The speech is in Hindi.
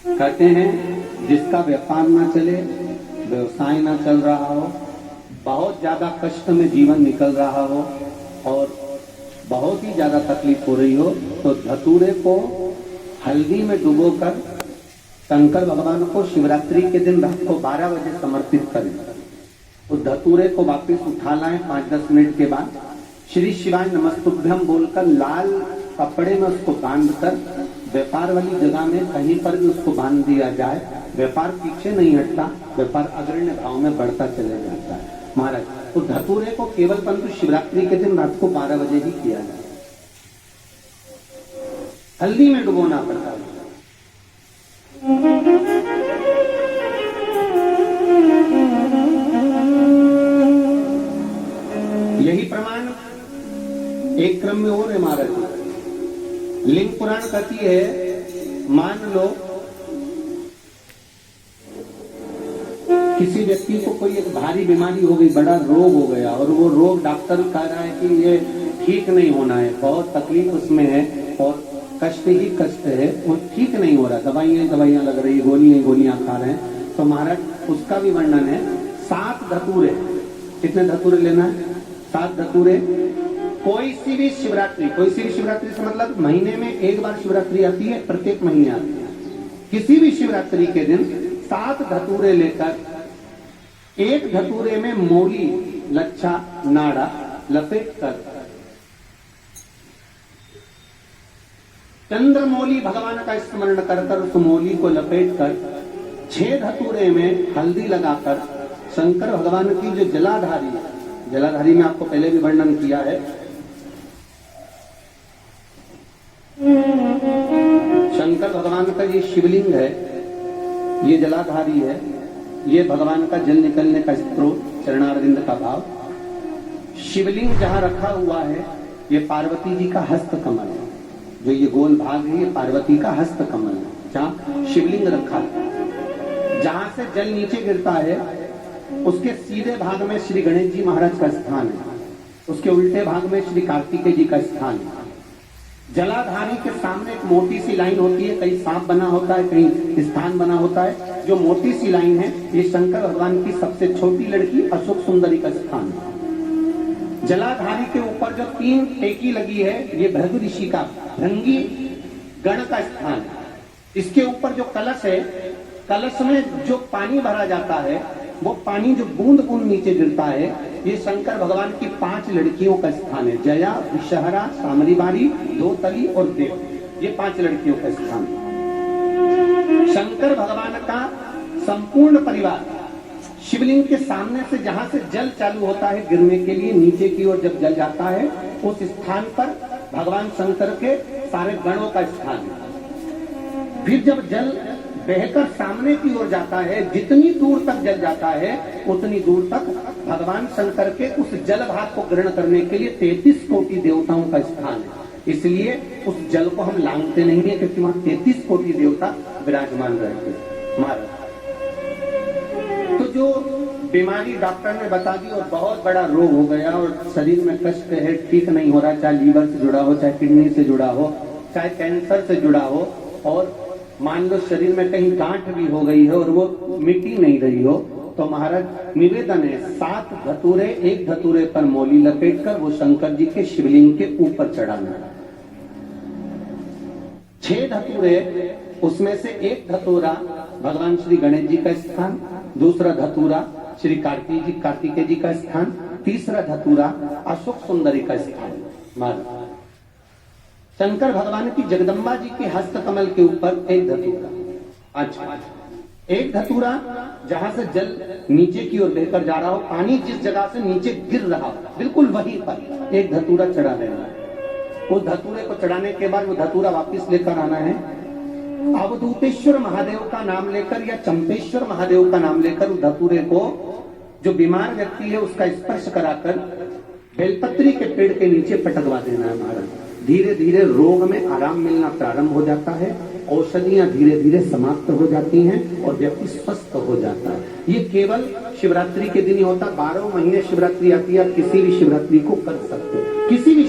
कहते हैं जिसका व्यापार ना चले, व्यवसाय ना चल रहा हो, बहुत ज्यादा कष्ट में जीवन निकल रहा हो और बहुत ही ज्यादा तकलीफ हो रही हो, तो धतूरे को हल्दी में डुबोकर शंकर भगवान को शिवरात्रि के दिन रात को 12 बजे समर्पित करें। उस धतूरे को वापस उठा लाएं 5-10 मिनट के बाद, श्री शिवाय नमस्तुभ्यम बोलकर लाल कपड़े में उसको बांधकर व्यापार वाली जगह में कहीं पर भी उसको बांध दिया जाए। व्यापार पीछे नहीं हटता, व्यापार अग्रण्य भाव में बढ़ता चले जाता है। महाराज, तो धतूरे को केवल परंतु शिवरात्रि के दिन रात को 12 बजे ही किया जाए, हल्दी में डुबोना पड़ता है। यही प्रमाण एक क्रम में और है महाराज। लिंग पुराण कहती है, मान लो किसी व्यक्ति को कोई एक भारी बीमारी हो गई, बड़ा रोग हो गया और वो रोग डॉक्टर कह रहा है कि ये ठीक नहीं होना है, बहुत तकलीफ उसमें है और कष्ट ही कष्ट है, वो ठीक नहीं हो रहा, दवाइयां लग रही, गोलियां खा रहे हैं। तो महाराज उसका भी वर्णन है। 7 धतूरे, कितने धतूरे लेना है? 7 धतूरे। कोई सी भी शिवरात्रि से मतलब महीने में एक बार शिवरात्रि आती है, प्रत्येक महीने आती है। किसी भी शिवरात्रि के दिन 7 धतूरे लेकर, एक धतूरे में मोली, लच्छा, नाड़ा लपेट कर चंद्रमौली भगवान का स्मरण कर उस मौली को लपेट कर 6 धतूरे में हल्दी लगाकर शंकर भगवान की जो जलाधारी में आपको पहले भी वर्णन किया है, शंकर भगवान का ये शिवलिंग है, ये जलाधारी है, ये भगवान का जल निकलने का स्त्रोत, चरणारविंद का भाव। शिवलिंग जहां रखा हुआ है, ये पार्वती जी का हस्त कमल है, जो ये गोल भाग है, ये पार्वती का हस्त कमल है, जहां शिवलिंग रखा है। जहां से जल नीचे गिरता है, उसके सीधे भाग में श्री गणेश जी महाराज का स्थान है, उसके उल्टे भाग में श्री कार्तिकेय जी का स्थान है। जलाधारी के सामने एक मोटी सी लाइन होती है, कहीं सांप बना होता है, कहीं स्थान बना होता है। जो मोटी सी लाइन है, ये शंकर भगवान की सबसे छोटी लड़की अशोक सुंदरी का स्थान है। जलाधारी के ऊपर जो 3 टेकी लगी है, ये भृगु ऋषि का भृंगी गण का स्थान है। इसके ऊपर जो कलश है, कलश में जो पानी भरा जाता है, वो पानी जो बूंद बूंद नीचे गिरता है, ये शंकर भगवान की 5 लड़कियों का स्थान है। जया, विषहरा, सामरीबारी, धोतली और देव, ये 5 लड़कियों का स्थान है। शंकर भगवान का संपूर्ण परिवार शिवलिंग के सामने से, जहां से जल चालू होता है गिरने के लिए नीचे की ओर, जब जल जाता है उस स्थान पर भगवान शंकर के सारे गणों का स्थान है। फिर जब जल बहकर सामने की ओर जाता है, जितनी दूर तक जल जाता है उतनी दूर तक भगवान शंकर के उस जल भाग को ग्रहण करने के लिए 33 कोटि देवताओं का स्थान है। इसलिए उस जल को हम लांघते नहीं है, क्योंकि वहां 33 कोटि देवता विराजमान रहते हैं। महाराज, तो जो बीमारी डॉक्टर ने बता दी और बहुत बड़ा रोग हो गया और शरीर में कष्ट है, ठीक नहीं हो रहा, चाहे लीवर से जुड़ा हो, चाहे किडनी से जुड़ा हो, चाहे कैंसर से जुड़ा हो, और मान लो शरीर में कहीं गांठ भी हो गई है और वो मिटी नहीं रही हो, तो महाराज निवेदन है 7 धतूरे, एक धतूरे पर मोली लपेटकर वो शंकर जी के शिवलिंग के ऊपर चढ़ाना। 6 धतूरे, उसमें से एक धतूरा भगवान श्री गणेश जी का स्थान, दूसरा धतूरा श्री कार्तिकेय जी का स्थान, तीसरा धतूरा अशोक सुंदरी का स्थान। महाराज, शंकर भगवान की जगदम्बा जी के हस्त कमल के ऊपर एक धतूरा। अच्छा, एक धतूरा जहां से जल नीचे की ओर बहकर जा रहा हो, पानी जिस जगह से नीचे गिर रहा हो, बिल्कुल वहीं पर एक धतूरा चढ़ा देना है। उस धतूरे को चढ़ाने के बाद वो धतूरा वापस लेकर आना है। अवधूतेश्वर महादेव का नाम लेकर या चंपेश्वर महादेव का नाम लेकर उस धतूरे को, जो बीमार व्यक्ति है उसका स्पर्श कराकर बेलपत्री के पेड़ के नीचे पटकवा देना है। महाराज, धीरे धीरे रोग में आराम मिलना प्रारंभ हो जाता है, औषधियां धीरे धीरे समाप्त हो जाती हैं और व्यक्ति स्वस्थ हो जाता है। ये केवल शिवरात्रि के दिन ही होता, 12 महीने शिवरात्रि आती है, किसी भी शिवरात्रि को कर सकते हो, किसी भी